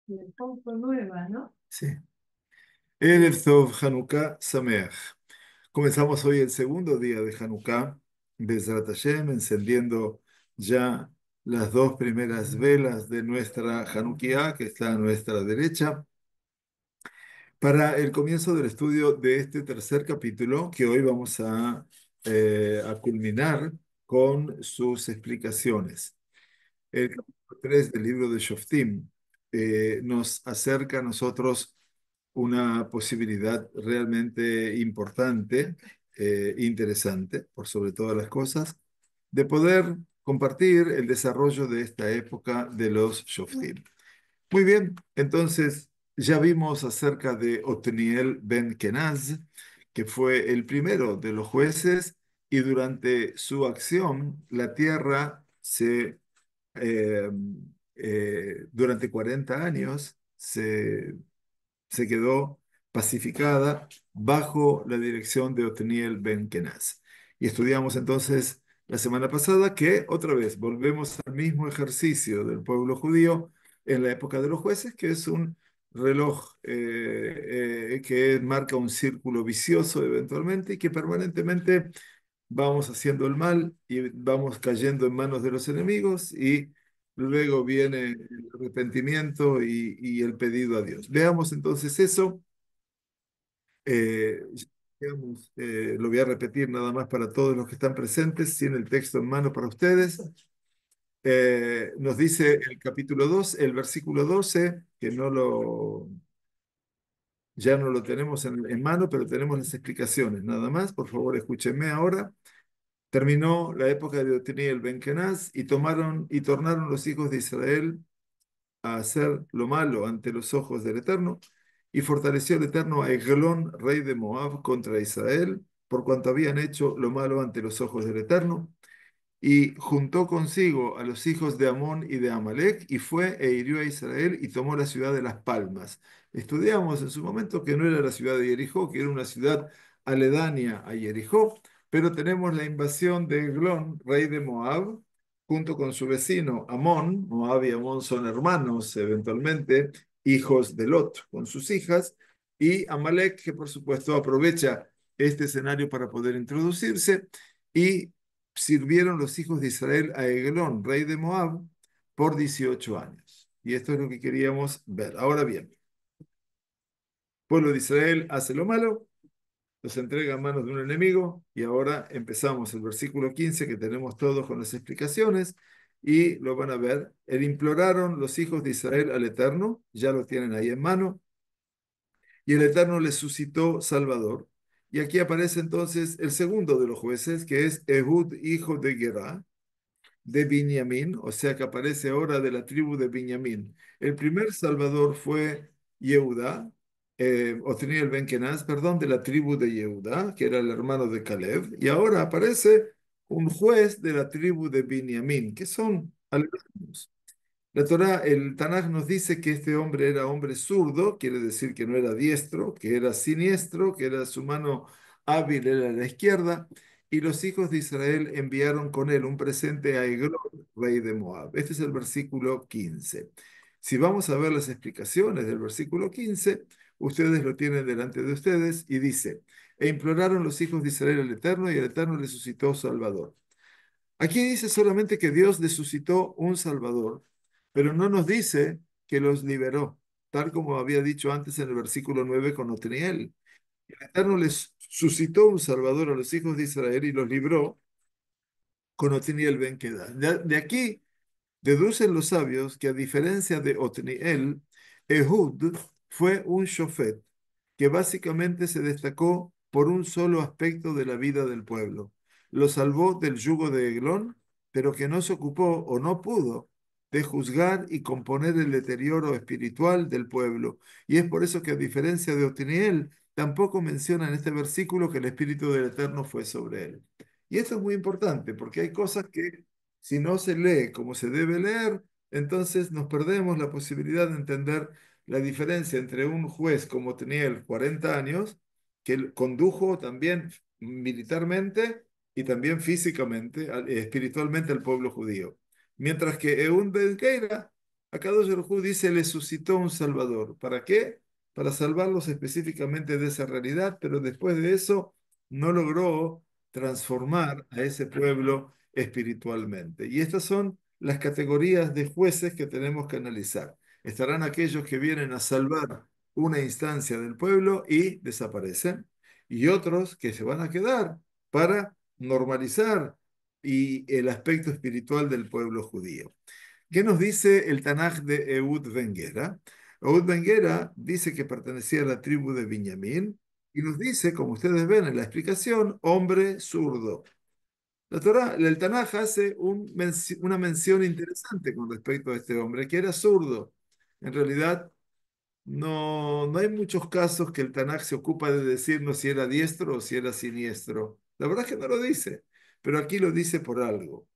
Un poco nueva, ¿no? Sí. Erev Tov Hanukkah Sameach. Comenzamos hoy el segundo día de Hanukkah, Bezrat Hashem, encendiendo ya las dos primeras velas de nuestra Hanukkah, que está a nuestra derecha, para el comienzo del estudio de este tercer capítulo, que hoy vamos a culminar con sus explicaciones. El capítulo 3 del libro de Shoftim nos acerca a nosotros una posibilidad realmente importante, interesante, por sobre todas las cosas, de poder compartir el desarrollo de esta época de los Shoftim. Muy bien, entonces ya vimos acerca de Otniel ben Kenaz, que fue el primero de los jueces, y durante su acción la tierra eh, durante 40 años se quedó pacificada bajo la dirección de Otniel Ben Kenaz. Y estudiamos entonces la semana pasada que otra vez volvemos al mismo ejercicio del pueblo judío en la época de los jueces, que es un reloj que marca un círculo vicioso eventualmente y que permanentemente vamos haciendo el mal y vamos cayendo en manos de los enemigos y luego viene el arrepentimiento y el pedido a Dios. Veamos entonces eso. eh, lo voy a repetir nada más para todos los que están presentes, tiene el texto en mano para ustedes. Nos dice el capítulo 2 el versículo 12 que ya no lo tenemos en mano, pero tenemos las explicaciones. Nada más, por favor, escúchenme ahora. Terminó la época de Otniel ben Kenaz y tornaron los hijos de Israel a hacer lo malo ante los ojos del Eterno, y fortaleció el Eterno a Eglón, rey de Moab, contra Israel, por cuanto habían hecho lo malo ante los ojos del Eterno, y juntó consigo a los hijos de Amón y de Amalek, y fue e hirió a Israel y tomó la ciudad de las Palmas. Estudiamos en su momento que no era la ciudad de Jericó, que era una ciudad aledaña a Jericó, pero tenemos la invasión de Eglón, rey de Moab, junto con su vecino Amón. Moab y Amón son hermanos, eventualmente, hijos de Lot, con sus hijas, y Amalek, que por supuesto aprovecha este escenario para poder introducirse, y sirvieron los hijos de Israel a Eglón, rey de Moab, por 18 años. Y esto es lo que queríamos ver. Ahora bien, el pueblo de Israel hace lo malo, los entrega a manos de un enemigo, y ahora empezamos el versículo 15 que tenemos todos con las explicaciones, y lo van a ver. El imploraron los hijos de Israel al Eterno, ya lo tienen ahí en mano, y el Eterno les suscitó Salvador. Y aquí aparece entonces el segundo de los jueces, que es Ehud, hijo de Gerá, de Binyamin, o sea que aparece ahora de la tribu de Binyamin. El primer salvador fue Yehuda, Otniel ben Kenaz, perdón, de la tribu de Yehuda, que era el hermano de Caleb, y ahora aparece un juez de la tribu de Binyamin, que son aledaños. La Torá, el Tanaj nos dice que este hombre era hombre zurdo, quiere decir que no era diestro, que era siniestro, que era su mano hábil era la izquierda, y los hijos de Israel enviaron con él un presente a Eglón, rey de Moab. Este es el versículo 15. Si vamos a ver las explicaciones del versículo 15, ustedes lo tienen delante de ustedes y dice, e imploraron los hijos de Israel al Eterno y el Eterno le suscitó Salvador. Aquí dice solamente que Dios les suscitó un Salvador, pero no nos dice que los liberó, tal como había dicho antes en el versículo 9 con Otniel. El Eterno les suscitó un Salvador a los hijos de Israel y los libró con Otniel ben Kedar. De aquí deducen los sabios que a diferencia de Otniel, Ehud fue un shofet que básicamente se destacó por un solo aspecto de la vida del pueblo. Lo salvó del yugo de Eglón, pero que no se ocupó o no pudo de juzgar y componer el deterioro espiritual del pueblo. Y es por eso que a diferencia de Otniel, tampoco menciona en este versículo que el Espíritu del Eterno fue sobre él. Y esto es muy importante porque hay cosas que si no se lee como se debe leer, entonces nos perdemos la posibilidad de entender la diferencia entre un juez como tenía el 40 años, que él condujo también militarmente y también físicamente, espiritualmente al pueblo judío. Mientras que Eun Ben Geira Akadosh Baruj Hu dice, le suscitó un Salvador. ¿Para qué? Para salvarlos específicamente de esa realidad, pero después de eso no logró transformar a ese pueblo espiritualmente. Y estas son las categorías de jueces que tenemos que analizar. Estarán aquellos que vienen a salvar una instancia del pueblo y desaparecen, y otros que se van a quedar para normalizar y el aspecto espiritual del pueblo judío. ¿Qué nos dice el Tanaj de Ehud Ben Gera? Ehud Ben Gera dice que pertenecía a la tribu de Binyamin y nos dice, como ustedes ven en la explicación, hombre zurdo. La Torá, el Tanaj hace una mención interesante con respecto a este hombre, que era zurdo. En realidad, no hay muchos casos que el Tanaj se ocupa de decirnos si era diestro o si era siniestro. La verdad es que no lo dice, pero aquí lo dice por algo.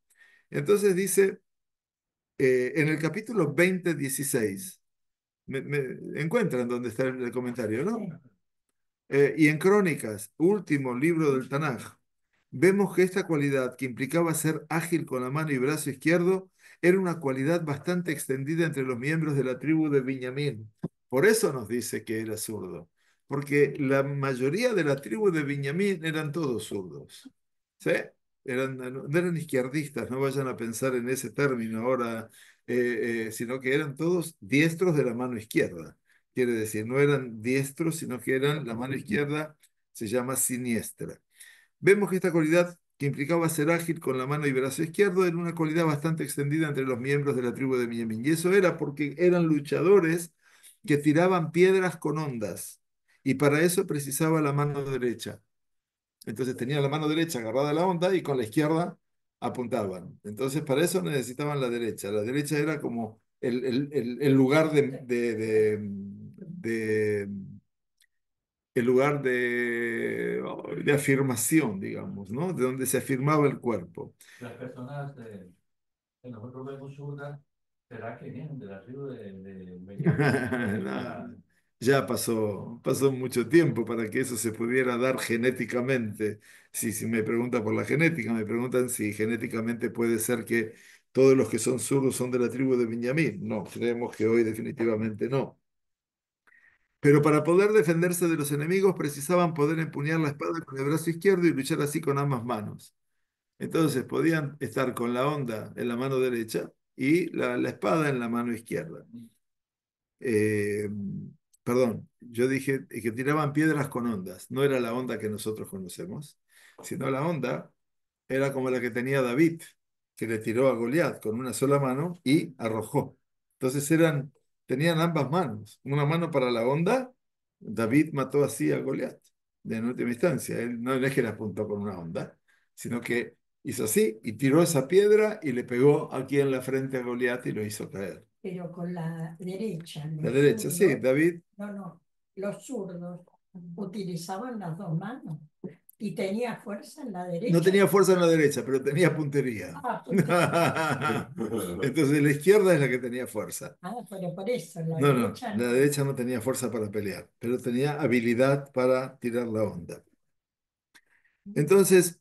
Entonces dice en el capítulo 20:16, encuentran donde está el comentario, ¿no? Y en Crónicas, último libro del Tanaj, vemos que esta cualidad que implicaba ser ágil con la mano y brazo izquierdo era una cualidad bastante extendida entre los miembros de la tribu de Binyamin. Por eso nos dice que era zurdo, porque la mayoría de la tribu de Binyamin eran todos zurdos. ¿Sí? No eran izquierdistas, no vayan a pensar en ese término ahora, sino que eran todos diestros de la mano izquierda. Quiere decir, no eran diestros, sino que eran la mano izquierda, se llama siniestra. Vemos que esta cualidad que implicaba ser ágil con la mano y brazo izquierdo era una cualidad bastante extendida entre los miembros de la tribu de Benjamín. Y eso era porque eran luchadores que tiraban piedras con ondas. Y para eso precisaba la mano derecha. Entonces tenían la mano derecha agarrada a la onda y con la izquierda apuntaban. Entonces para eso necesitaban la derecha. La derecha era como el lugar de el lugar de afirmación, digamos, ¿no? De donde se afirmaba el cuerpo. Las personas que nosotros vemos zurdas, ¿será que vienen de la tribu de Benjamín? Nada, ya pasó mucho tiempo para que eso se pudiera dar genéticamente. Si me preguntan por la genética, me preguntan si genéticamente puede ser que todos los que son zurdos son de la tribu de Benjamín. No, creemos que hoy definitivamente no. Pero para poder defenderse de los enemigos precisaban poder empuñar la espada con el brazo izquierdo y luchar así con ambas manos. Entonces podían estar con la onda en la mano derecha y la espada en la mano izquierda. Eh, Perdón, yo dije que tiraban piedras con ondas. No era la onda que nosotros conocemos, sino la onda era como la que tenía David, que le tiró a Goliat con una sola mano y arrojó. Entonces tenían ambas manos, una mano para la onda. David mató así a Goliat, en última instancia. Él no es que le apuntó con una onda, sino que hizo así y tiró esa piedra y le pegó aquí en la frente a Goliat y lo hizo caer. Pero con la derecha, La los derecha, sí, zurdos, David no, los zurdos utilizaban las dos manos y tenía fuerza en la no derecha. tenía fuerza en la derecha, pero tenía puntería. Ah, puntería. Entonces la izquierda es la que tenía fuerza. Pero por eso, la No, derecha la no. derecha no tenía fuerza para pelear, pero tenía habilidad para tirar la onda. Entonces,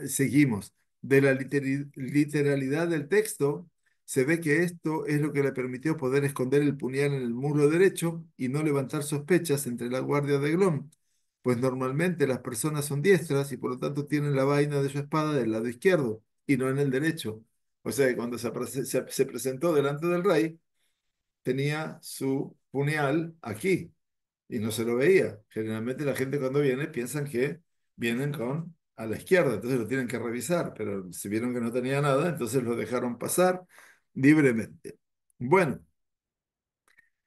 seguimos, de la literalidad del texto, se ve que esto es lo que le permitió poder esconder el puñal en el muslo derecho y no levantar sospechas entre la guardia de Eglón, pues normalmente las personas son diestras y por lo tanto tienen la vaina de su espada del lado izquierdo y no en el derecho. O sea que cuando se presentó delante del rey, tenía su puñal aquí y no se lo veía. Generalmente la gente cuando viene piensan que vienen con a la izquierda, entonces lo tienen que revisar, pero si vieron que no tenía nada, entonces lo dejaron pasar libremente. Bueno,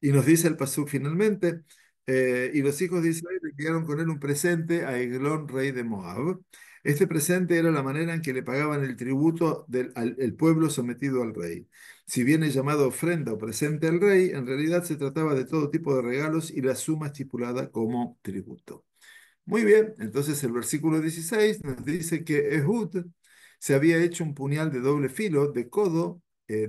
y nos dice el pasú finalmente, y los hijos de Israel le enviaron con él un presente a Eglón, rey de Moab. Este presente era la manera en que le pagaban el tributo el pueblo sometido al rey. Si bien es llamado ofrenda o presente al rey, en realidad se trataba de todo tipo de regalos y la suma estipulada como tributo. Muy bien, entonces el versículo 16 nos dice que Ehud se había hecho un puñal de doble filo de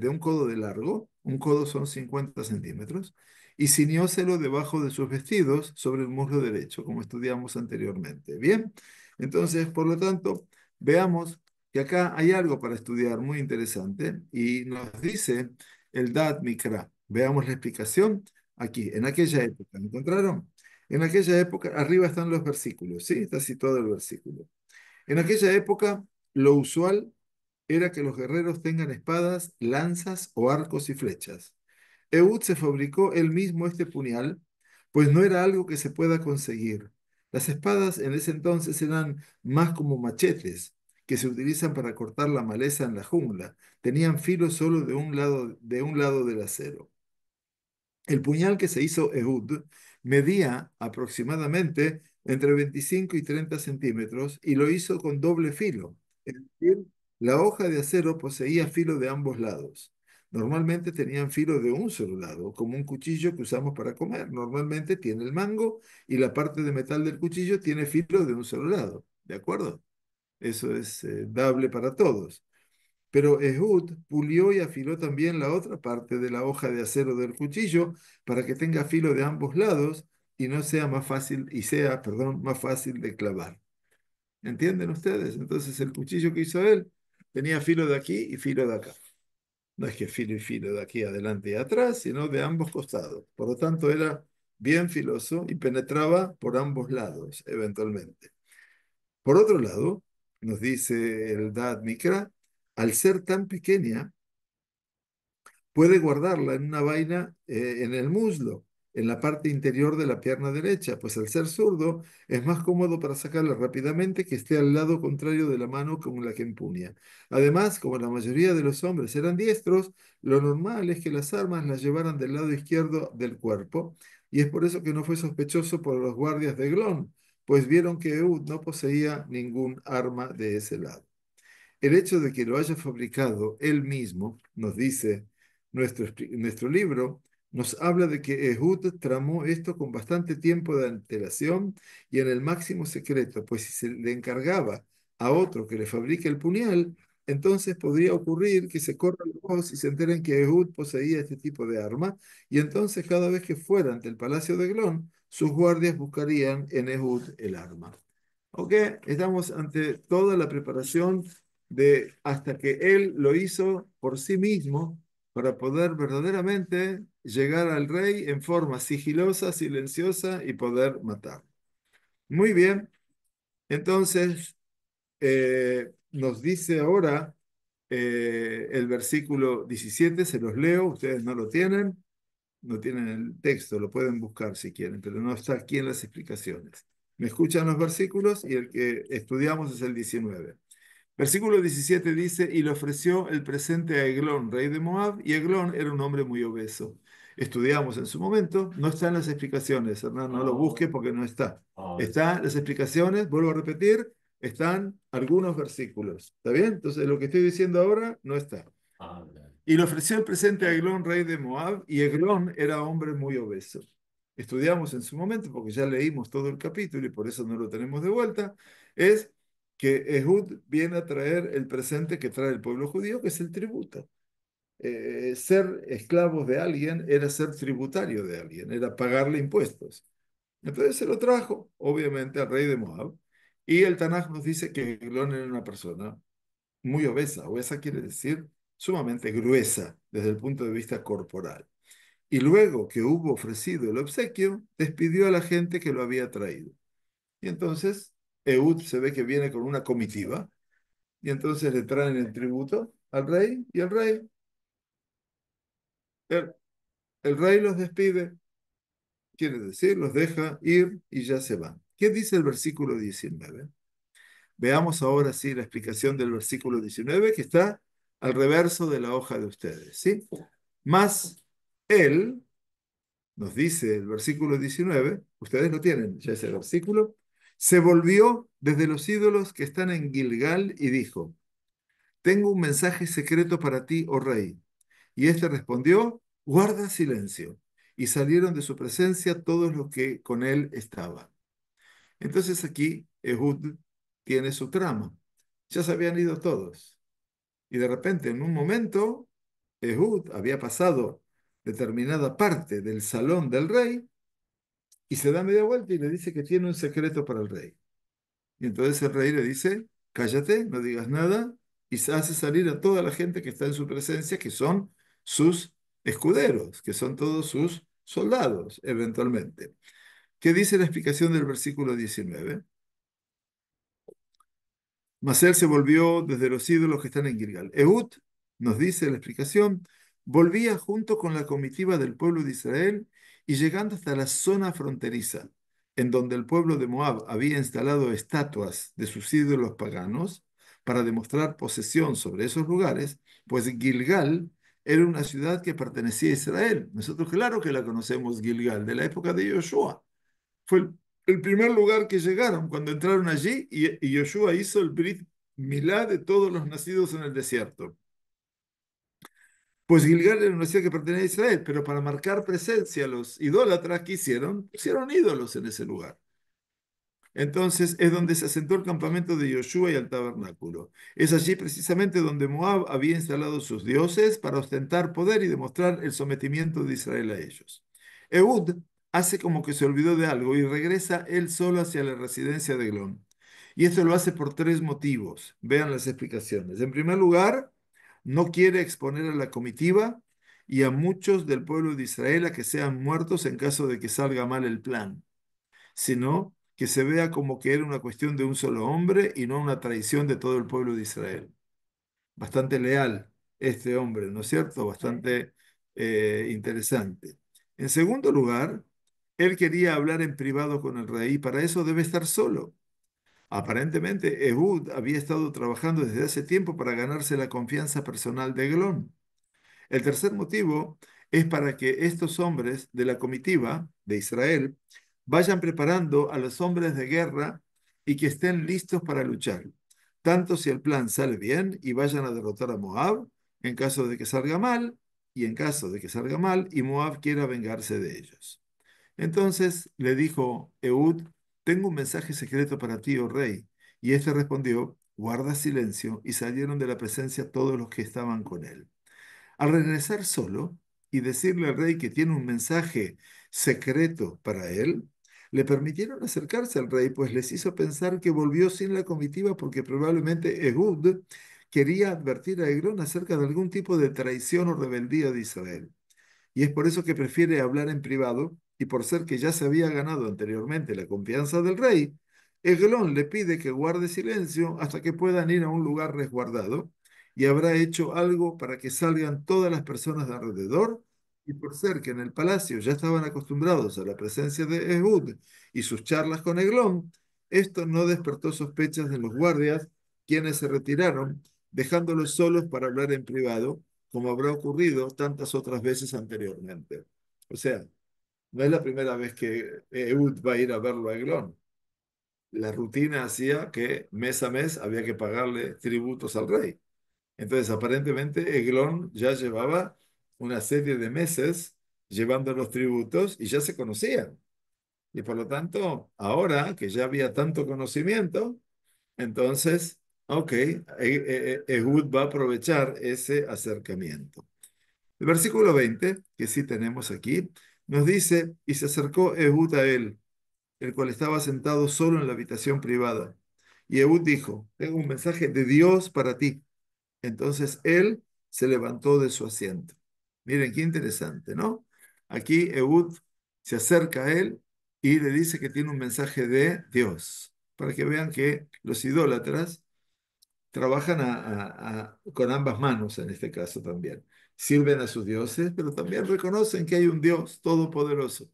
un codo de largo, un codo son 50 centímetros, y ciñóselo debajo de sus vestidos sobre el muslo derecho, como estudiamos anteriormente. Bien, entonces, por lo tanto, veamos que acá hay algo para estudiar muy interesante y nos dice el Dad Mikra. Veamos la explicación aquí, en aquella época. ¿Me encontraron? En aquella época, arriba están los versículos, ¿sí? Está situado el versículo. En aquella época, lo usual era que los guerreros tengan espadas, lanzas o arcos y flechas. Ehud se fabricó él mismo este puñal, pues no era algo que se pueda conseguir. Las espadas en ese entonces eran más como machetes que se utilizan para cortar la maleza en la jungla. Tenían filo solo de un lado del acero. El puñal que se hizo Ehud medía aproximadamente entre 25 y 30 centímetros y lo hizo con doble filo. Es decir, la hoja de acero poseía filo de ambos lados. Normalmente tenían filo de un solo lado, como un cuchillo que usamos para comer. Normalmente tiene el mango y la parte de metal del cuchillo tiene filo de un solo lado. ¿De acuerdo? Eso es dable para todos. Pero Ehud pulió y afiló también la otra parte de la hoja de acero del cuchillo para que tenga filo de ambos lados y no sea más fácil, y sea, perdón, más fácil de clavar. ¿Entienden ustedes? Entonces el cuchillo que hizo él tenía filo de aquí y filo de acá. No es que filo y filo de aquí adelante y atrás, sino de ambos costados. Por lo tanto, era bien filoso y penetraba por ambos lados, eventualmente. Por otro lado, nos dice el Dad Mikra, al ser tan pequeña, puede guardarla en una vaina en el muslo, en la parte interior de la pierna derecha, pues al ser zurdo es más cómodo para sacarla rápidamente que esté al lado contrario de la mano con la que empuña. Además, como la mayoría de los hombres eran diestros, lo normal es que las armas las llevaran del lado izquierdo del cuerpo, y es por eso que no fue sospechoso por los guardias de Glon, pues vieron que Ehud no poseía ningún arma de ese lado. El hecho de que lo haya fabricado él mismo, nos dice nuestro libro, nos habla de que Ehud tramó esto con bastante tiempo de antelación y en el máximo secreto, pues si se le encargaba a otro que le fabrique el puñal, entonces podría ocurrir que se corra la voz y se enteren que Ehud poseía este tipo de arma, y entonces cada vez que fuera ante el palacio de Glon, sus guardias buscarían en Ehud el arma. ¿Ok? Estamos ante toda la preparación de hasta que él lo hizo por sí mismo para poder verdaderamente llegar al rey en forma sigilosa, silenciosa y poder matar. Muy bien, entonces nos dice ahora el versículo 17, se los leo, ustedes no lo tienen, no tienen el texto, lo pueden buscar si quieren, pero no está aquí en las explicaciones. Me escuchan los versículos y el que estudiamos es el 19. Versículo 17 dice, y le ofreció el presente a Eglón, rey de Moab, y Eglón era un hombre muy obeso. Estudiamos en su momento, no están las explicaciones, Hernán, no lo busque porque no está. Están las explicaciones, vuelvo a repetir, están algunos versículos. ¿Está bien? Entonces lo que estoy diciendo ahora no está. Y le ofreció el presente a Eglón, rey de Moab, y Eglón era hombre muy obeso. Estudiamos en su momento, porque ya leímos todo el capítulo y por eso no lo tenemos de vuelta, es que Ehud viene a traer el presente que trae el pueblo judío, que es el tributo. Ser esclavos de alguien era ser tributario de alguien, era pagarle impuestos. Entonces se lo trajo, obviamente, al rey de Moab, y el Tanaj nos dice que Eglón era una persona muy obesa. Obesa quiere decir sumamente gruesa desde el punto de vista corporal. Y luego que hubo ofrecido el obsequio, despidió a la gente que lo había traído. Y entonces Ehud se ve que viene con una comitiva, y entonces le traen el tributo al rey, y el, el rey los despide, quiere decir, los deja ir y ya se van. ¿Qué dice el versículo 19? Veamos ahora sí la explicación del versículo 19 que está al reverso de la hoja de ustedes, ¿sí? Más él, nos dice el versículo 19, ustedes lo tienen, ya ese versículo, se volvió desde los ídolos que están en Gilgal y dijo, tengo un mensaje secreto para ti, oh rey. Y éste respondió, guarda silencio. Y salieron de su presencia todos los que con él estaban. Entonces aquí Ehud tiene su trama. Ya se habían ido todos. Y de repente, en un momento, Ehud había pasado determinada parte del salón del rey y se da media vuelta y le dice que tiene un secreto para el rey. Y entonces el rey le dice, cállate, no digas nada, y se hace salir a toda la gente que está en su presencia, que son sus escuderos, que son todos sus soldados, eventualmente. ¿Qué dice la explicación del versículo 19? Mas él se volvió desde los ídolos que están en Gilgal. Ehud, nos dice la explicación, volvía junto con la comitiva del pueblo de Israel y llegando hasta la zona fronteriza, en donde el pueblo de Moab había instalado estatuas de sus ídolos paganos para demostrar posesión sobre esos lugares, pues Gilgal era una ciudad que pertenecía a Israel. Nosotros claro que la conocemos, Gilgal, de la época de Josué. Fue el primer lugar que llegaron cuando entraron allí y Yoshua hizo el Brit Milá de todos los nacidos en el desierto. Pues Gilgal era una ciudad que pertenecía a Israel, pero para marcar presencia los idólatras que hicieron, pusieron ídolos en ese lugar. Entonces es donde se asentó el campamento de Yoshua y el tabernáculo. Es allí precisamente donde Moab había instalado sus dioses para ostentar poder y demostrar el sometimiento de Israel a ellos. Ehud hace como que se olvidó de algo y regresa él solo hacia la residencia de Eglón. Y esto lo hace por tres motivos. Vean las explicaciones. En primer lugar, no quiere exponer a la comitiva y a muchos del pueblo de Israel a que sean muertos en caso de que salga mal el plan, sino que se vea como que era una cuestión de un solo hombre y no una traición de todo el pueblo de Israel. Bastante leal este hombre, ¿no es cierto? Bastante interesante. En segundo lugar, él quería hablar en privado con el rey y para eso debe estar solo. Aparentemente, Ehud había estado trabajando desde hace tiempo para ganarse la confianza personal de Eglón. El tercer motivo es para que estos hombres de la comitiva de Israel vayan preparando a los hombres de guerra y que estén listos para luchar, tanto si el plan sale bien y vayan a derrotar a Moab, en caso de que salga mal, y en caso de que salga mal y Moab quiera vengarse de ellos. Entonces le dijo Ehud, tengo un mensaje secreto para ti, oh rey. Y éste respondió, guarda silencio, y salieron de la presencia todos los que estaban con él. Al regresar solo y decirle al rey que tiene un mensaje secreto para él, le permitieron acercarse al rey, pues les hizo pensar que volvió sin la comitiva porque probablemente Ehud quería advertir a Eglón acerca de algún tipo de traición o rebeldía de Israel. Y es por eso que prefiere hablar en privado y por ser que ya se había ganado anteriormente la confianza del rey, Eglón le pide que guarde silencio hasta que puedan ir a un lugar resguardado y habrá hecho algo para que salgan todas las personas de alrededor y por ser que en el palacio ya estaban acostumbrados a la presencia de Ehud y sus charlas con Eglón, esto no despertó sospechas de los guardias, quienes se retiraron, dejándolos solos para hablar en privado como habrá ocurrido tantas otras veces anteriormente. O sea, no es la primera vez que Ehud va a ir a verlo a Eglón. La rutina hacía que mes a mes había que pagarle tributos al rey. Entonces, aparentemente, Eglón ya llevaba una serie de meses llevando los tributos y ya se conocían. Y por lo tanto, ahora que ya había tanto conocimiento, entonces, ok, Ehud va a aprovechar ese acercamiento. El versículo 20, que sí tenemos aquí, nos dice, y se acercó Ehud a él, el cual estaba sentado solo en la habitación privada. Y Ehud dijo, tengo un mensaje de Dios para ti. Entonces él se levantó de su asiento. Miren, qué interesante, ¿no? Aquí Ehud se acerca a él y le dice que tiene un mensaje de Dios, para que vean que los idólatras trabajan con ambas manos en este caso también. Sirven a sus dioses, pero también reconocen que hay un Dios todopoderoso.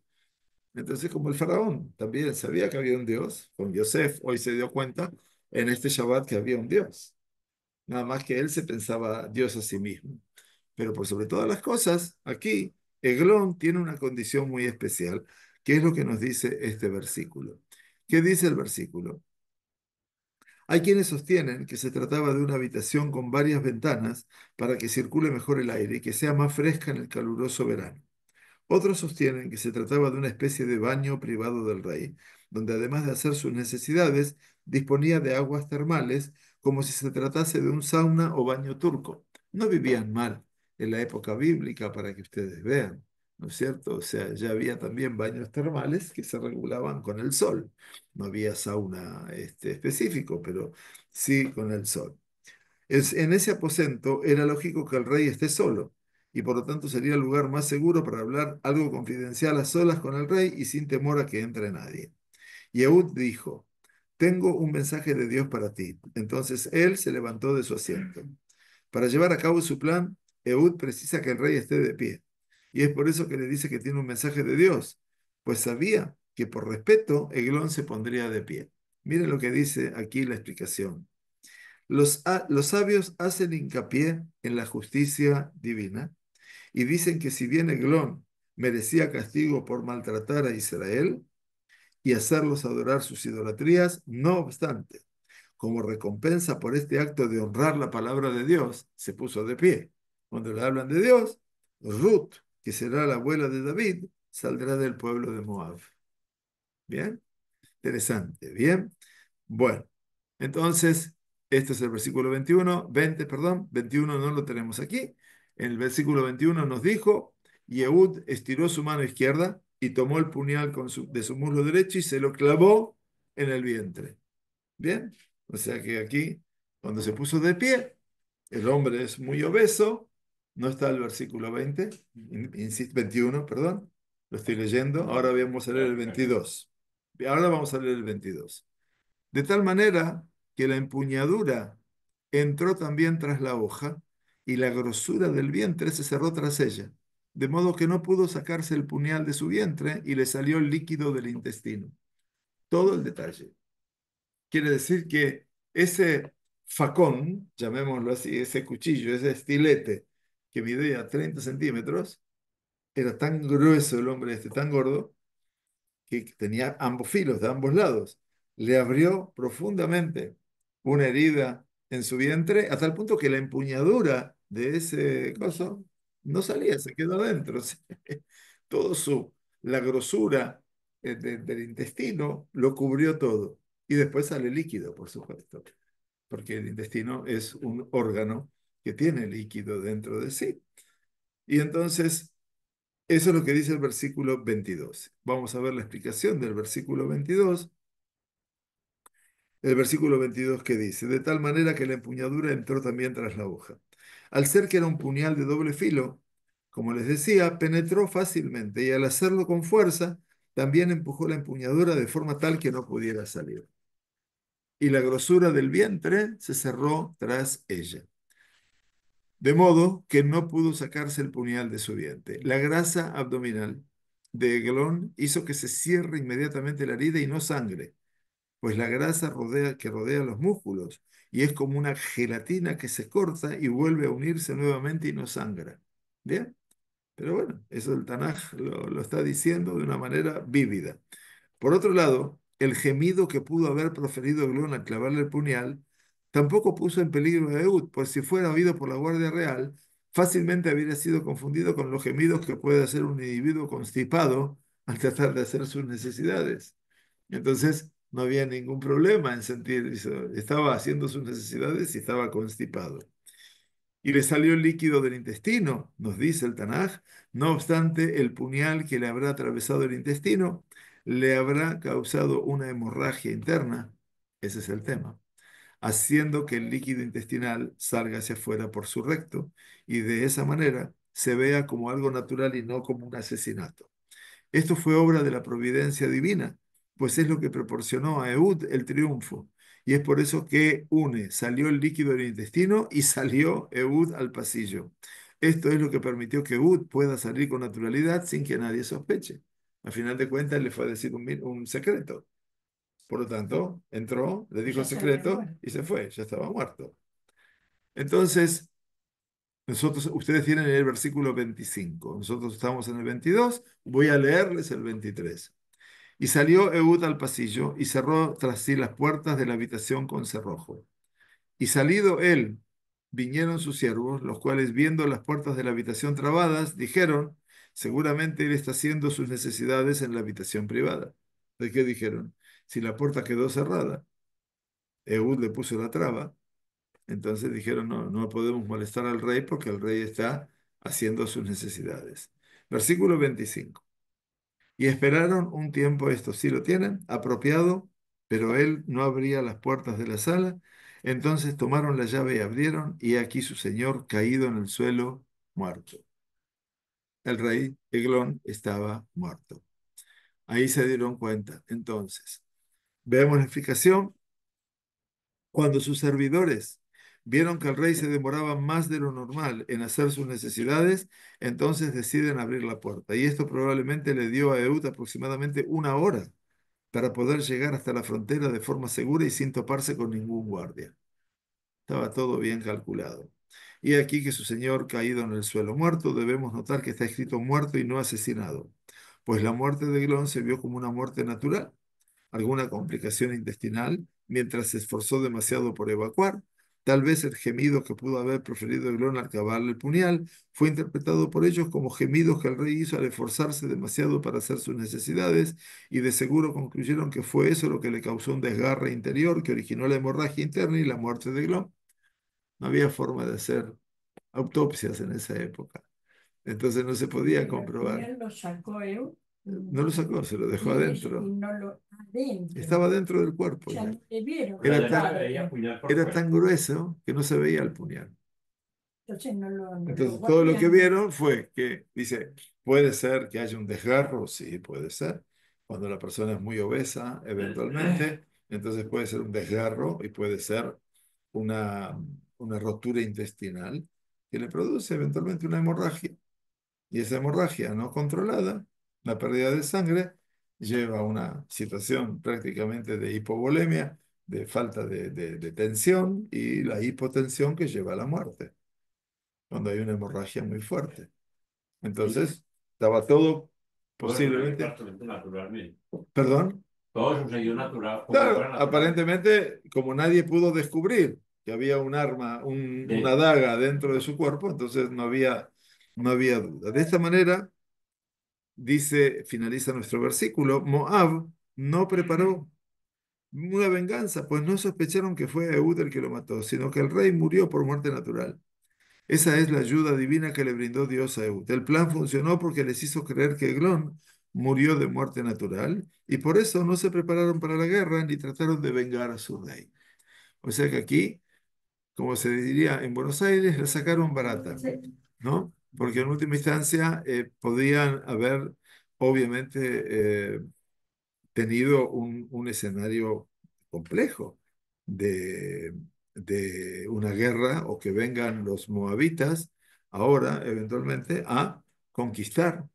Entonces, como el faraón también sabía que había un Dios, con Yosef hoy se dio cuenta en este Shabbat que había un Dios. Nada más que él se pensaba Dios a sí mismo. Pero por sobre todas las cosas, aquí Eglón tiene una condición muy especial, que es lo que nos dice este versículo. ¿Qué dice el versículo? Hay quienes sostienen que se trataba de una habitación con varias ventanas para que circule mejor el aire y que sea más fresca en el caluroso verano. Otros sostienen que se trataba de una especie de baño privado del rey, donde además de hacer sus necesidades, disponía de aguas termales, como si se tratase de un sauna o baño turco. No vivían mal en la época bíblica para que ustedes vean, ¿no es cierto? O sea, ya había también baños termales que se regulaban con el sol. No había sauna específico, pero sí con el sol. En ese aposento era lógico que el rey esté solo y por lo tanto sería el lugar más seguro para hablar algo confidencial a solas con el rey y sin temor a que entre nadie. Y Ehud dijo, tengo un mensaje de Dios para ti. Entonces él se levantó de su asiento. Para llevar a cabo su plan, Ehud precisa que el rey esté de pie. Y es por eso que le dice que tiene un mensaje de Dios, pues sabía que por respeto Eglón se pondría de pie. Miren lo que dice aquí la explicación. Los sabios hacen hincapié en la justicia divina y dicen que si bien Eglón merecía castigo por maltratar a Israel y hacerlos adorar sus idolatrías, no obstante, como recompensa por este acto de honrar la palabra de Dios, se puso de pie. Cuando le hablan de Dios, Ruth, que será la abuela de David, saldrá del pueblo de Moab. Bien, interesante, bien. Bueno, entonces, este es el versículo 21, 20, perdón, 21 no lo tenemos aquí. En el versículo 21 nos dijo, y Ehud estiró su mano izquierda y tomó el puñal de su muslo derecho y se lo clavó en el vientre. Bien, o sea que aquí, cuando se puso de pie, el hombre es muy obeso, no está el versículo 20, 21, perdón, lo estoy leyendo, ahora vamos a leer el 22. Ahora vamos a leer el 22. De tal manera que la empuñadura entró también tras la hoja y la grosura del vientre se cerró tras ella, de modo que no pudo sacarse el puñal de su vientre y le salió el líquido del intestino. Todo el detalle. Quiere decir que ese facón, llamémoslo así, ese cuchillo, ese estilete que midía 30 centímetros, era tan grueso el hombre este, tan gordo, que tenía ambos filos de ambos lados. Le abrió profundamente una herida en su vientre, hasta el punto que la empuñadura de ese coso no salía, se quedó adentro. Todo la grosura del intestino lo cubrió todo. Y después sale líquido, por supuesto, porque el intestino es un órgano que tiene líquido dentro de sí. Y entonces, eso es lo que dice el versículo 22. Vamos a ver la explicación del versículo 22. El versículo 22 que dice, de tal manera que la empuñadura entró también tras la hoja. Al ser que era un puñal de doble filo, como les decía, penetró fácilmente y al hacerlo con fuerza, también empujó la empuñadura de forma tal que no pudiera salir. Y la grosura del vientre se cerró tras ella, de modo que no pudo sacarse el puñal de su vientre. La grasa abdominal de Eglón hizo que se cierre inmediatamente la herida y no sangre, pues la grasa que rodea los músculos y es como una gelatina que se corta y vuelve a unirse nuevamente y no sangra. ¿Bien? Pero bueno, eso el Tanaj lo está diciendo de una manera vívida. Por otro lado, el gemido que pudo haber proferido Eglón al clavarle el puñal tampoco puso en peligro a Ehud, pues si fuera oído por la Guardia Real, fácilmente habría sido confundido con los gemidos que puede hacer un individuo constipado al tratar de hacer sus necesidades. Entonces, no había ningún problema en sentir eso. Estaba haciendo sus necesidades y estaba constipado. Y le salió el líquido del intestino, nos dice el Tanaj. No obstante, el puñal que le habrá atravesado el intestino le habrá causado una hemorragia interna. Ese es el tema. Haciendo que el líquido intestinal salga hacia afuera por su recto y de esa manera se vea como algo natural y no como un asesinato. Esto fue obra de la providencia divina, pues es lo que proporcionó a Ehud el triunfo. Y es por eso que salió el líquido del intestino y salió Ehud al pasillo. Esto es lo que permitió que Ehud pueda salir con naturalidad sin que nadie sospeche. Al final de cuentas le fue a decir un secreto. Por lo tanto, entró, le dijo Ya el se había secreto muerto. y se fue, ya estaba muerto. Entonces, ustedes tienen el versículo 25, nosotros estamos en el 22, voy a leerles el 23. Y salió Ehud al pasillo y cerró tras sí las puertas de la habitación con cerrojo. Y salido él, vinieron sus siervos, los cuales viendo las puertas de la habitación trabadas, dijeron, seguramente él está haciendo sus necesidades en la habitación privada. ¿De qué dijeron? Si la puerta quedó cerrada, Ehud le puso la traba, entonces dijeron, no, no podemos molestar al rey porque el rey está haciendo sus necesidades. Versículo 25. Y esperaron un tiempo, esto sí lo tienen, apropiado, pero él no abría las puertas de la sala. Entonces tomaron la llave y abrieron, y aquí su señor caído en el suelo, muerto. el rey Eglón estaba muerto. Ahí se dieron cuenta. Entonces, vemos la explicación. Cuando sus servidores vieron que el rey se demoraba más de lo normal en hacer sus necesidades, entonces deciden abrir la puerta. Y esto probablemente le dio a Ehud aproximadamente una hora para poder llegar hasta la frontera de forma segura y sin toparse con ningún guardia. Estaba todo bien calculado. Y aquí que su señor caído en el suelo muerto, debemos notar que está escrito muerto y no asesinado, pues la muerte de Eglón se vio como una muerte natural, alguna complicación intestinal mientras se esforzó demasiado por evacuar. Tal vez el gemido que pudo haber proferido Eglón al clavarle el puñal fue interpretado por ellos como gemidos que el rey hizo al esforzarse demasiado para hacer sus necesidades, y de seguro concluyeron que fue eso lo que le causó un desgarre interior que originó la hemorragia interna y la muerte de Eglón. No había forma de hacer autopsias en esa época, entonces no se podía comprobar. Él lo sacó él No lo sacó, se lo dejó y adentro. no lo adentro. Estaba dentro del cuerpo Ya ya. no le vieron. Era Ya tan- se veía puñal por Era fuera. tan grueso que no se veía el puñal. Entonces no lo Entonces, todo lo que guardían. vieron fue que, dice, puede ser que haya un desgarro, sí, puede ser. Cuando la persona es muy obesa, eventualmente, entonces puede ser un desgarro y puede ser una, una rotura intestinal que le produce eventualmente una hemorragia. Y esa hemorragia no controlada, la pérdida de sangre, lleva a una situación prácticamente de hipovolemia, de falta de tensión, y la hipotensión que lleva a la muerte, cuando hay una hemorragia muy fuerte. Entonces, estaba todo Todo eso se dio posiblemente... prácticamente naturalmente. ¿Perdón? Todo eso se dio natural, como si fuera Claro, natural. aparentemente, como nadie pudo descubrir que había un arma, una daga dentro de su cuerpo, entonces no había duda. De esta manera, dice, finaliza nuestro versículo, Moab no preparó una venganza, pues no sospecharon que fue Ehud el que lo mató, sino que el rey murió por muerte natural. Esa es la ayuda divina que le brindó Dios a Ehud. El plan funcionó porque les hizo creer que Eglón murió de muerte natural, y por eso no se prepararon para la guerra ni trataron de vengar a su rey. O sea que aquí, como se diría en Buenos Aires, la sacaron barata, ¿no? Porque en última instancia podían haber, obviamente, tenido un escenario complejo de, de una guerra, o que vengan los moabitas ahora eventualmente a conquistar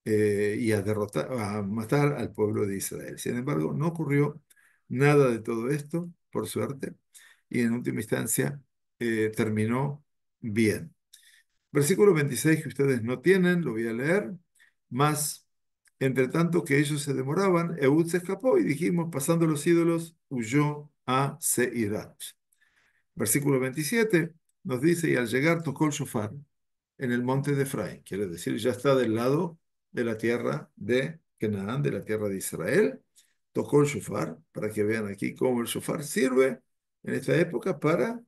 y a derrotar, a matar al pueblo de Israel. Sin embargo, no ocurrió nada de todo esto, por suerte, y en última instancia terminó bien. Versículo 26 que ustedes no tienen, lo voy a leer. Más, entre tanto que ellos se demoraban, Ehud se escapó y dijimos, pasando los ídolos, huyó a Seirat. Versículo 27 nos dice, y al llegar tocó el shofar en el monte de Efraín, quiere decir, ya está del lado de la tierra de Canaán, de la tierra de Israel. Tocó el shofar, para que vean aquí cómo el shofar sirve en esta época para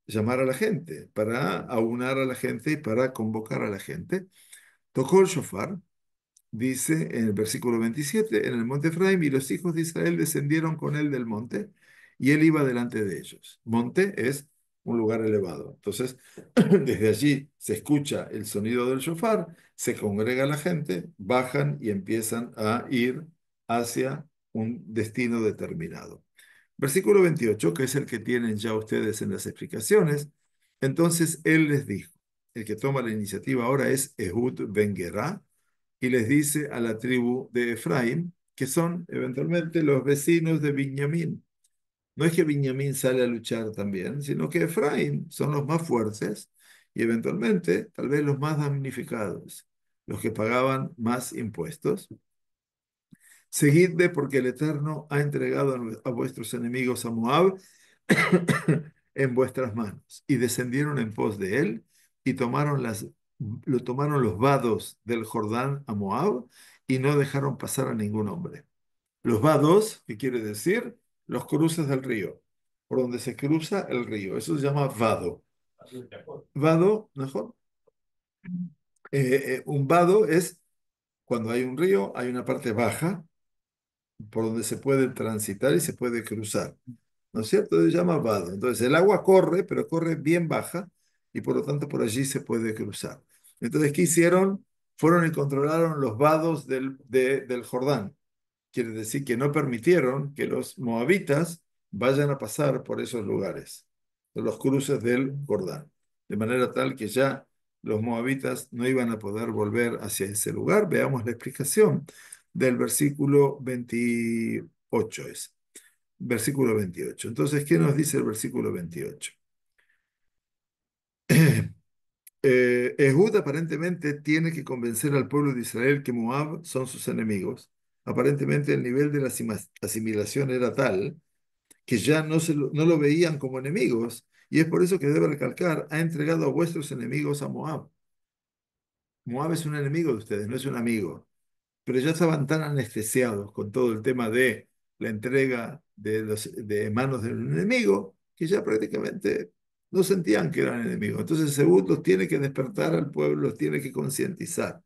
llamar a la gente, para aunar a la gente y para convocar a la gente. Tocó el shofar, dice en el versículo 27, en el monte Efraín, y los hijos de Israel descendieron con él del monte, y él iba delante de ellos. Monte es un lugar elevado. Entonces, desde allí se escucha el sonido del shofar, se congrega la gente, bajan y empiezan a ir hacia un destino determinado. Versículo 28, que es el que tienen ya ustedes en las explicaciones. Entonces él les dijo, el que toma la iniciativa ahora es Ehud ben Gerá, y les dice a la tribu de Efraín, que son eventualmente los vecinos de Binyamin. No es que Binyamin sale a luchar también, sino que Efraín son los más fuertes y eventualmente tal vez los más damnificados, los que pagaban más impuestos. Seguidle porque el Eterno ha entregado a vuestros enemigos a Moab en vuestras manos. Y descendieron en pos de él y lo tomaron los vados del Jordán a Moab y no dejaron pasar a ningún hombre. Los vados, ¿qué quiere decir? Los cruces del río, por donde se cruza el río. Eso se llama vado. Vado, mejor. Un vado es cuando hay un río, hay una parte baja por donde se puede transitar y se puede cruzar, ¿no es cierto? Se llama vado. Entonces el agua corre, pero corre bien baja y por lo tanto por allí se puede cruzar. Entonces, ¿qué hicieron? fueron y controlaron los vados del Jordán. Quiere decir que no permitieron que los moabitas vayan a pasar por esos lugares, por los cruces del Jordán, de manera tal que ya los moabitas no iban a poder volver hacia ese lugar. Veamos la explicación del versículo 28. Versículo 28. Entonces, ¿qué nos dice el versículo 28? Ehud aparentemente tiene que convencer al pueblo de Israel que Moab son sus enemigos. Aparentemente el nivel de la asimilación era tal que ya no lo veían como enemigos, y es por eso que debe recalcar, ha entregado a vuestros enemigos a Moab. Moab es un enemigo de ustedes, no es un amigo. Pero ya estaban tan anestesiados con todo el tema de la entrega de manos del enemigo, que ya prácticamente no sentían que eran enemigos. Entonces Esaú los tiene que despertar al pueblo, los tiene que concientizar.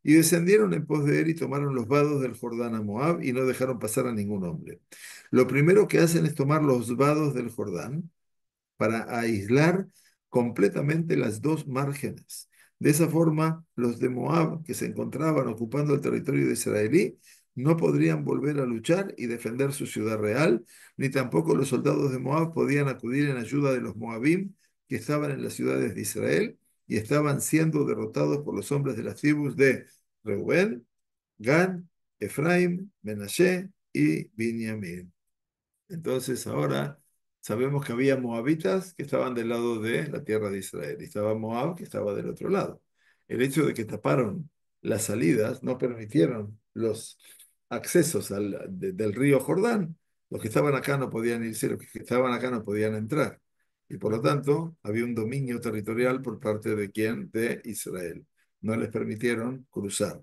Y descendieron en pos de él y tomaron los vados del Jordán a Moab y no dejaron pasar a ningún hombre. Lo primero que hacen es tomar los vados del Jordán para aislar completamente las dos márgenes. De esa forma, los de Moab, que se encontraban ocupando el territorio israelí, no podrían volver a luchar y defender su ciudad real, ni tampoco los soldados de Moab podían acudir en ayuda de los Moabim, que estaban en las ciudades de Israel y estaban siendo derrotados por los hombres de las tribus de Reuben, Gad, Efraim, Menashe y Binyamin. Entonces ahora sabemos que había moabitas que estaban del lado de la tierra de Israel y estaba Moab que estaba del otro lado. El hecho de que taparon las salidas no permitieron los accesos del río Jordán. Los que estaban acá no podían irse, los que estaban acá no podían entrar. Y por lo tanto había un dominio territorial por parte de quién? De Israel. No les permitieron cruzar.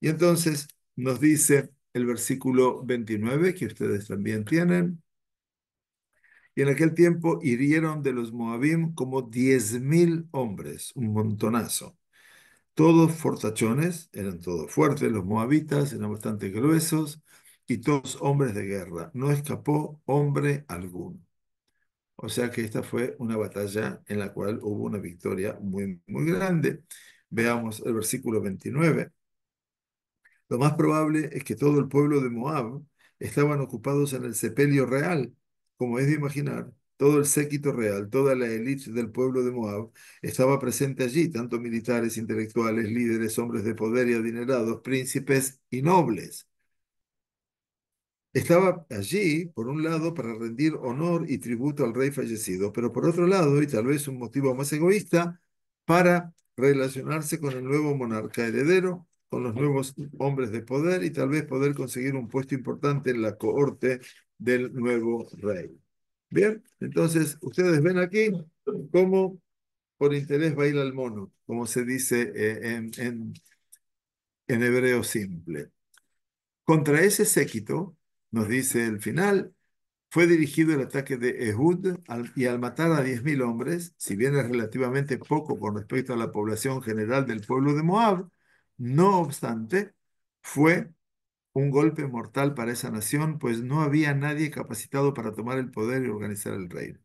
Y entonces nos dice el versículo 29, que ustedes también tienen. Y en aquel tiempo hirieron de los Moabim como 10.000 hombres, un montonazo. Todos fortachones, eran todos fuertes, los moabitas eran bastante gruesos y todos hombres de guerra. No escapó hombre alguno. O sea que esta fue una batalla en la cual hubo una victoria muy, muy grande. Veamos el versículo 29. Lo más probable es que todo el pueblo de Moab estaban ocupados en el sepelio real, como es de imaginar. Todo el séquito real, toda la élite del pueblo de Moab estaba presente allí, tanto militares, intelectuales, líderes, hombres de poder y adinerados, príncipes y nobles. Estaba allí, por un lado, para rendir honor y tributo al rey fallecido, pero por otro lado, y tal vez un motivo más egoísta, para relacionarse con el nuevo monarca heredero, con los nuevos hombres de poder y tal vez poder conseguir un puesto importante en la cohorte del nuevo rey. Bien, entonces ustedes ven aquí cómo por interés baila el mono, como se dice en hebreo simple. Contra ese séquito, nos dice el final, fue dirigido el ataque de Ehud y al matar a 10.000 hombres, si bien es relativamente poco con respecto a la población general del pueblo de Moab, no obstante, fue un golpe mortal para esa nación, pues no había nadie capacitado para tomar el poder y organizar el reino.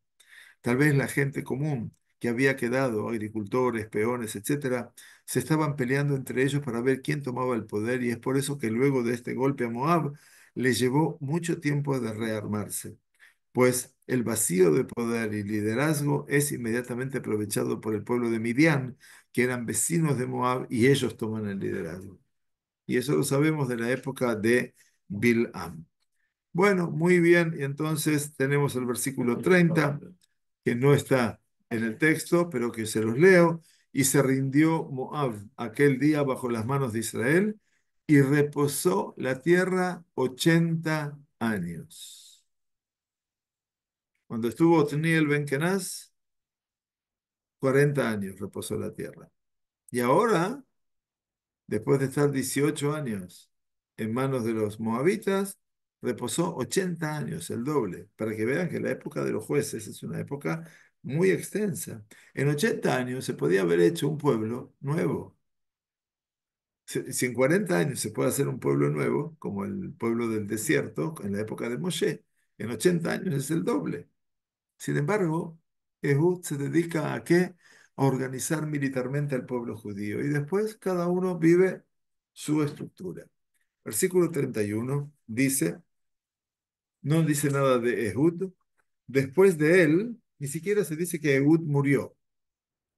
Tal vez la gente común que había quedado, agricultores, peones, etcétera, se estaban peleando entre ellos para ver quién tomaba el poder y es por eso que luego de este golpe a Moab le llevó mucho tiempo de rearmarse, pues el vacío de poder y liderazgo es inmediatamente aprovechado por el pueblo de Midian, que eran vecinos de Moab y ellos toman el liderazgo. Y eso lo sabemos de la época de Bil'am. Bueno, muy bien, y entonces tenemos el versículo 30, que no está en el texto, pero que se los leo. Y se rindió Moab aquel día bajo las manos de Israel y reposó la tierra 80 años. Cuando estuvo Otniel Ben Kenaz, 40 años reposó la tierra. Y ahora, después de estar 18 años en manos de los moabitas, reposó 80 años, el doble, para que vean que la época de los jueces es una época muy extensa. En 80 años se podía haber hecho un pueblo nuevo. Si en 40 años se puede hacer un pueblo nuevo, como el pueblo del desierto, en la época de Moshe, en 80 años es el doble. Sin embargo, Ehud se dedica a qué? a organizar militarmente al pueblo judío. Y después cada uno vive su estructura. Versículo 31 dice, no dice nada de Ehud. Después de él, ni siquiera se dice que Ehud murió,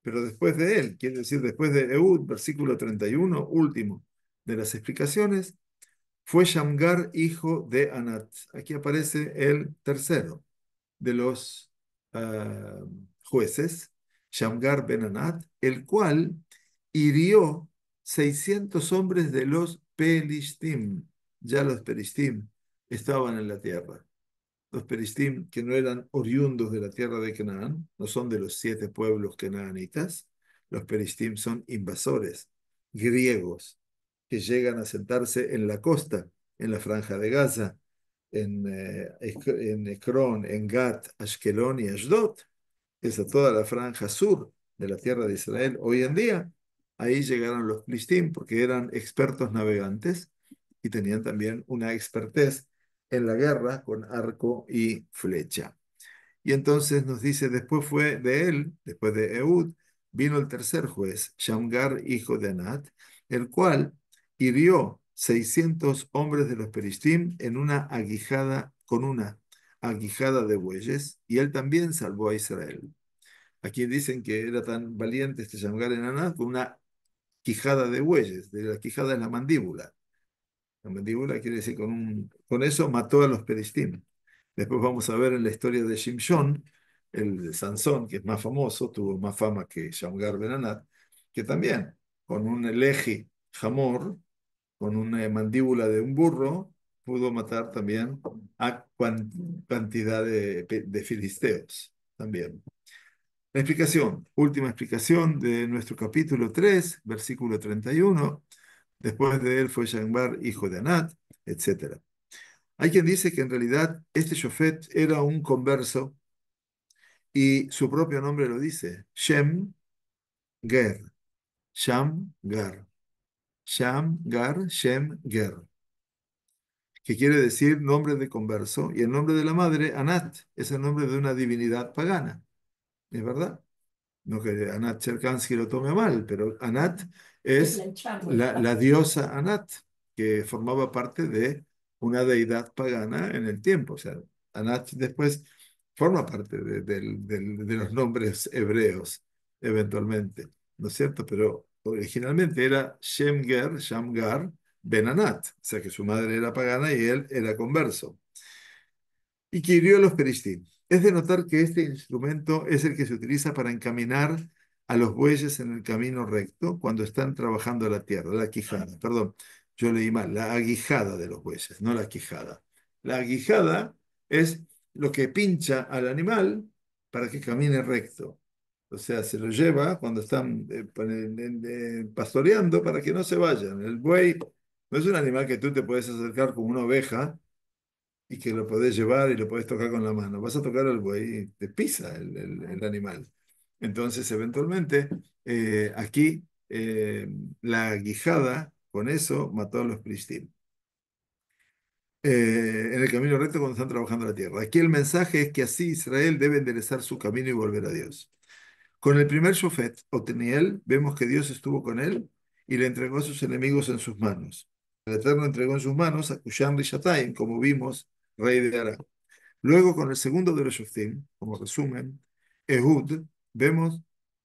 pero después de él, quiere decir después de Ehud, versículo 31, último de las explicaciones, fue Shamgar, hijo de Anat. Aquí aparece el tercero de los jueces, Shamgar ben Anat, el cual hirió 600 hombres de los Pelishtim. Ya los Pelishtim estaban en la tierra. Los Pelishtim, que no eran oriundos de la tierra de Canaán, no son de los 7 pueblos canaanitas. Los Pelishtim son invasores griegos que llegan a sentarse en la costa, en la franja de Gaza, en Ecrón, en Gat, Ashkelon y Ashdod, esa toda la franja sur de la tierra de Israel hoy en día. Ahí llegaron los Plishtim porque eran expertos navegantes y tenían también una expertez en la guerra con arco y flecha. Y entonces nos dice, después fue de él, después de Ehud, vino el tercer juez, Shamgar, hijo de Anat, el cual hirió 600 hombres de los Peristim en una aguijada, con una aguijada de bueyes, y él también salvó a Israel. Aquí dicen que era tan valiente este Shamgar en Anat con una quijada de bueyes, de la quijada es la mandíbula. La mandíbula quiere decir con eso mató a los Peristim. Después vamos a ver en la historia de Shimshon, el de Sansón, que es más famoso, tuvo más fama que Shamgar ben Anat, que también con un leji jamor, con una mandíbula de un burro, pudo matar también a cantidad de filisteos también. La explicación, última explicación de nuestro capítulo 3, versículo 31. Después de él fue Shamgar, hijo de Anat, etc. Hay quien dice que en realidad este Shofet era un converso y su propio nombre lo dice, Shem Ger, Sham Gar, Sham Gar, Shem Ger, que quiere decir nombre de converso, y el nombre de la madre, Anat, es el nombre de una divinidad pagana, ¿es verdad? No que Anat Cherkansky lo tome mal, pero Anat Es es el chamo. la diosa Anat, que formaba parte de una deidad pagana en el tiempo. O sea, Anat después forma parte de los nombres hebreos, eventualmente, ¿no es cierto? Pero originalmente era Shemger, Shamgar, Ben Anat, o sea que su madre era pagana y él era converso y que hirió a los peristim. Es de notar que este instrumento es el que se utiliza para encaminar a los bueyes en el camino recto cuando están trabajando la tierra, la quijada, perdón, yo leí mal, la aguijada de los bueyes, no la quijada. La aguijada es lo que pincha al animal para que camine recto. O sea, se lo lleva cuando están pastoreando para que no se vayan. El buey no es un animal que tú te puedes acercar como una oveja y que lo podés llevar y lo podés tocar con la mano. Vas a tocar al buey y te pisa el animal. Entonces, eventualmente, aquí la guijada, con eso, mató a los Plishtim. En el camino recto cuando están trabajando la tierra. Aquí el mensaje es que así Israel debe enderezar su camino y volver a Dios. Con el primer Shofet, Otniel, vemos que Dios estuvo con él y le entregó a sus enemigos en sus manos. El Eterno entregó en sus manos a Cushan Rishataim, como vimos, rey de Aram. Luego, con el segundo de los Shoftim, como resumen, Ehud, vemos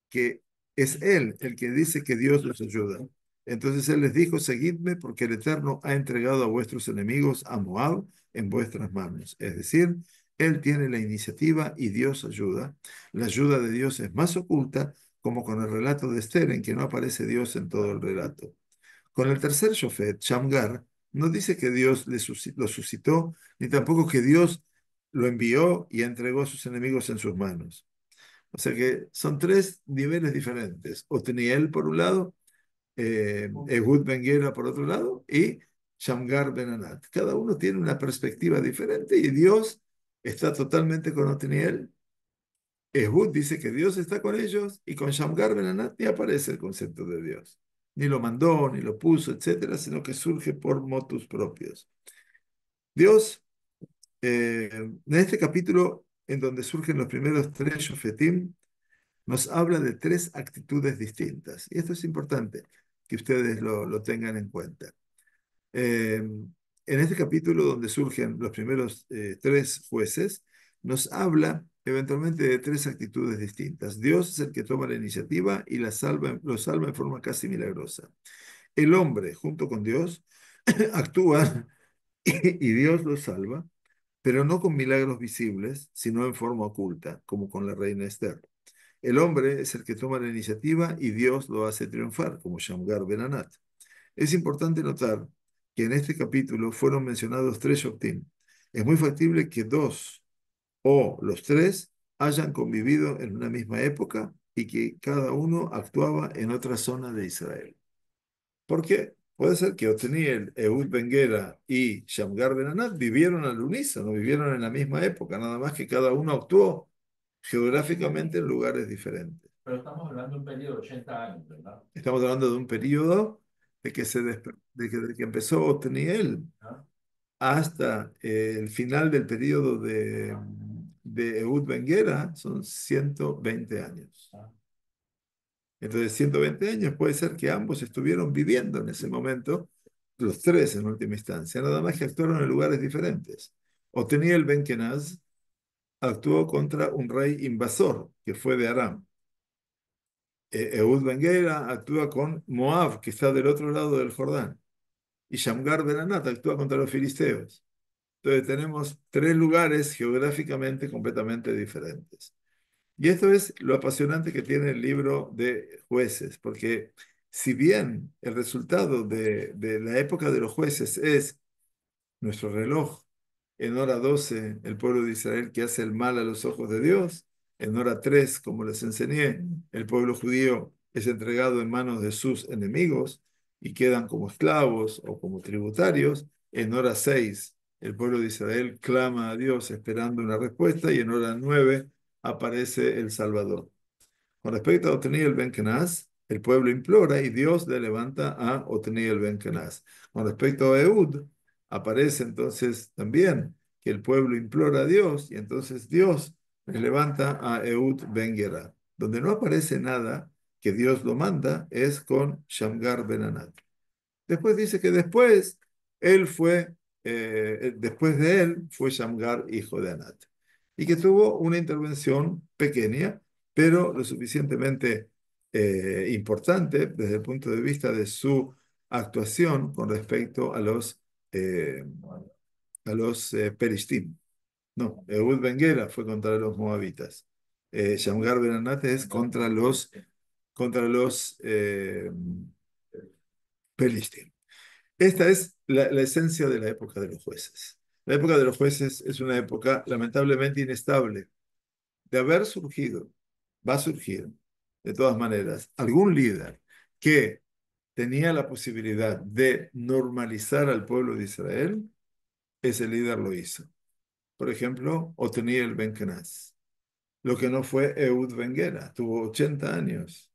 que es él el que dice que Dios los ayuda. Entonces él les dijo, seguidme porque el Eterno ha entregado a vuestros enemigos, a Moab, en vuestras manos. Es decir, él tiene la iniciativa y Dios ayuda. La ayuda de Dios es más oculta, como con el relato de Esther, en que no aparece Dios en todo el relato. Con el tercer Shofet, Shamgar, no dice que Dios lo suscitó, ni tampoco que Dios lo envió y entregó a sus enemigos en sus manos. O sea que son 3 niveles diferentes. Otniel por un lado, Ehud Ben Gera por otro lado y Shamgar Ben Anat. Cada uno tiene una perspectiva diferente y Dios está totalmente con Otniel. Ehud dice que Dios está con ellos y con Shamgar Ben Anat ni aparece el concepto de Dios. Ni lo mandó, ni lo puso, etcétera, sino que surge por motus propios. Dios, en este capítulo, en donde surgen los primeros 3 Shofetim, nos habla de tres actitudes distintas. Y esto es importante que ustedes lo tengan en cuenta. En este capítulo donde surgen los primeros tres jueces, nos habla eventualmente de tres actitudes distintas. Dios es el que toma la iniciativa y lo salva en forma casi milagrosa. El hombre, junto con Dios, actúa y Dios lo salva, pero no con milagros visibles, sino en forma oculta, como con la reina Esther. El hombre es el que toma la iniciativa y Dios lo hace triunfar, como Shamgar Ben Anat. Es importante notar que en este capítulo fueron mencionados tres Shoftim. Es muy factible que dos o los tres hayan convivido en una misma época y que cada uno actuaba en otra zona de Israel. ¿Por qué? Puede ser que Otniel, Ehud Ben Gera y Shamgar Ben Anat vivieron al unísono, vivieron en la misma época, nada más que cada uno actuó geográficamente en lugares diferentes. Pero estamos hablando de un periodo de 80 años, ¿verdad? Estamos hablando de un periodo de que empezó Otniel ¿Ah? hasta el final del periodo de Ehud Ben Gera, son 120 años. Ah. Entonces, 120 años puede ser que ambos estuvieron viviendo en ese momento, los tres en última instancia, nada más que actuaron en lugares diferentes. Otniel Ben Kenaz actuó contra un rey invasor que fue de Aram. Ehud Ben Gera actúa con Moab, que está del otro lado del Jordán. Y Shamgar Ben Anat actúa contra los filisteos. Entonces tenemos tres lugares geográficamente completamente diferentes. Y esto es lo apasionante que tiene el libro de Jueces, porque si bien el resultado de la época de los jueces es nuestro reloj, en hora 12 el pueblo de Israel que hace el mal a los ojos de Dios, en hora 3 como les enseñé, el pueblo judío es entregado en manos de sus enemigos y quedan como esclavos o como tributarios, en hora 6 el pueblo de Israel clama a Dios esperando una respuesta y en hora 9 aparece el Salvador. Con respecto a Otniel Ben Kenaz, el pueblo implora y Dios le levanta a Otniel Ben Kenaz. Con respecto a Ehud, aparece entonces también que el pueblo implora a Dios y entonces Dios le levanta a Ehud Ben Gera. Donde no aparece nada que Dios lo manda es con Shamgar Ben Anat. Después dice que después de él fue Shamgar, hijo de Anat, y que tuvo una intervención pequeña, pero lo suficientemente importante desde el punto de vista de su actuación con respecto eh, a los Perishtim. No, Ehud Ben Gera fue contra los moabitas. Shamgar Ben Anat es contra los Perishtim. Esta es la esencia de la época de los jueces. La época de los jueces es una época lamentablemente inestable. De haber surgido, va a surgir, de todas maneras, algún líder que tenía la posibilidad de normalizar al pueblo de Israel, ese líder lo hizo. Por ejemplo, Otniel Ben Kenaz. Lo que no fue Ehud Ben Gera, tuvo 80 años,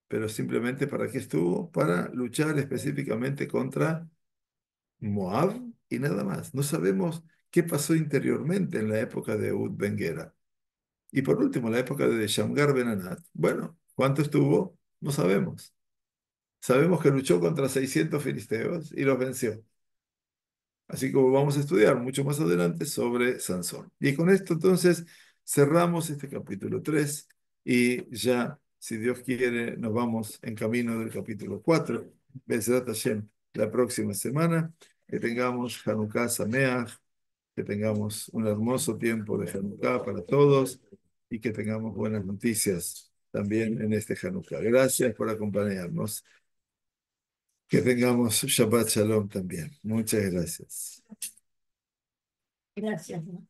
pero simplemente ¿para qué estuvo? Para luchar específicamente contra Moab y nada más. No sabemos qué pasó interiormente en la época de Ehud Ben Gera. Y por último, la época de Shamgar Ben Anat. Bueno, ¿cuánto estuvo? No sabemos. Sabemos que luchó contra 600 filisteos y los venció. Así como vamos a estudiar mucho más adelante sobre Sansón. Y con esto entonces cerramos este capítulo 3 y ya, si Dios quiere, nos vamos en camino del capítulo 4. Bezrat Hashem, la próxima semana. Que tengamos Hanukkah Sameach, que tengamos un hermoso tiempo de Hanukkah para todos y que tengamos buenas noticias también en este Hanukkah. Gracias por acompañarnos. Que tengamos Shabbat Shalom también. Muchas gracias. Gracias, ¿no?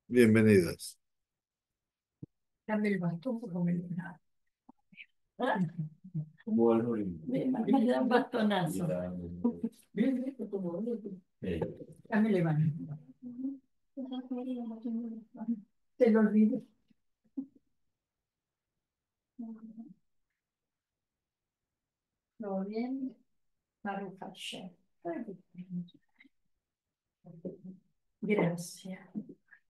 Bienvenidos. Dame el bastón porque me lo da. ¿Cómo va el ritmo? Me da un bastonazo. Bien, dame el mano. Te lo olvido. ¿Todo bien? Baruch Hashem. Gracias.